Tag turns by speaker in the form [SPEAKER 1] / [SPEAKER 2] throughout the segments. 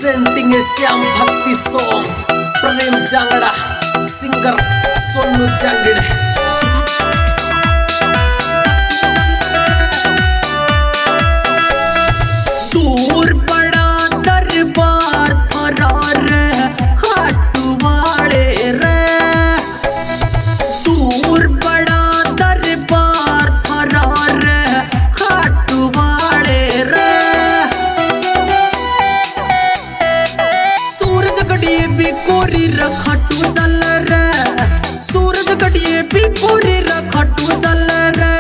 [SPEAKER 1] Presenting Shyam भक्ति song प्रेम Jangra singer Sonu चांगड़। दूर बड़ा दरबार फरार हाटुवाड़े रे, दूर बड़ा दरबार फरार हाटुवाड़े रे। सूरज गड़िए भी कोरी रखटू चल रे, सूरज गड़िए भी कोरी रखटू चल रे।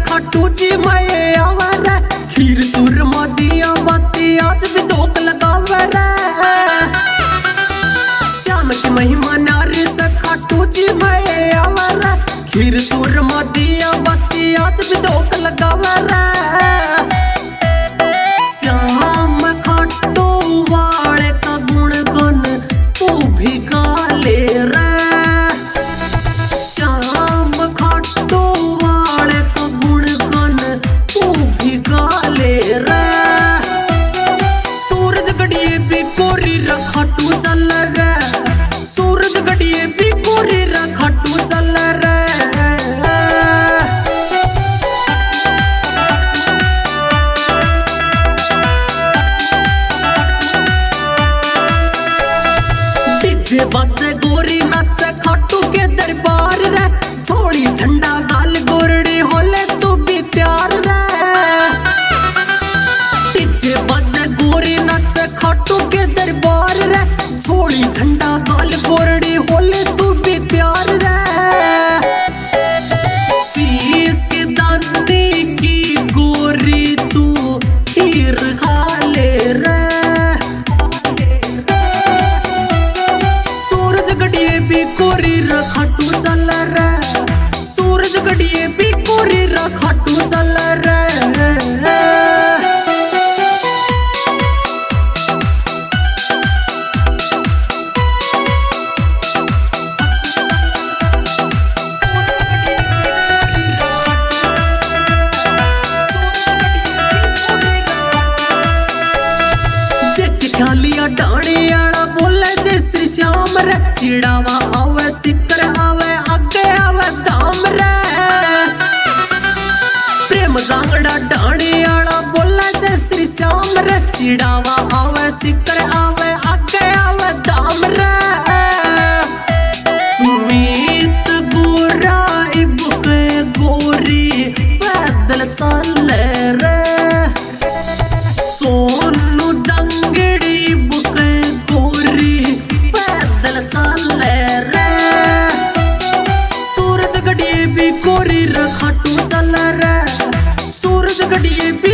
[SPEAKER 1] खटू जी मैं आवर खीर चूर मोदिया बाती आज भी धोख लगावे रे। श्याम की महिमा नारी से खटू जी मैं आवर खीर चूर मोदिया बाती आज भी धोख लगावे रे। श्याम खटू वाले का गुण गुण तू भी गा ले रे। श्याम खटू वाले का गुण गुण तू भी गा ले रे। सूरज गड़िए भी कोरी रखटू चल रे, सूरज गड़िए भी कोरी रखटू चल रे। डीजे बजे गोरी नाचे खटू के दरबार रे, छोड़ी झंडा गाल गोरड़ी होले तू भी प्यार रे। डीजे बजे गोरी नाचे खटू के दरबार रे, छोड़ी झंडा गाल गोरड़ी होले तू भी प्यार रे। शीश के दानी की गोरी तू खीर खा ले रे। सूरज गड़िए भी कोरी रखटू चल रे, सूरज गड़िए भी कोरी रखटू चल रे। खालिया डाणी आड़ा बोले जे श्री श्याम रे, चिड़ावा आवे सिकर आवे आगे आवे दाम रे। प्रेम जांगड़ा डाणी आड़ा बोले जे श्री श्याम रे, चिड़ावा आवे सिकर आवे आगे आवे दाम रे। सुमीत गोरा इबुक गोरी पैदल चल रे। सोनू जंगड़ी बुक गोरी पैदल चल रे। सूरज गड़िए भी कोरी रखटू चल रे, सूरज गड़िए भी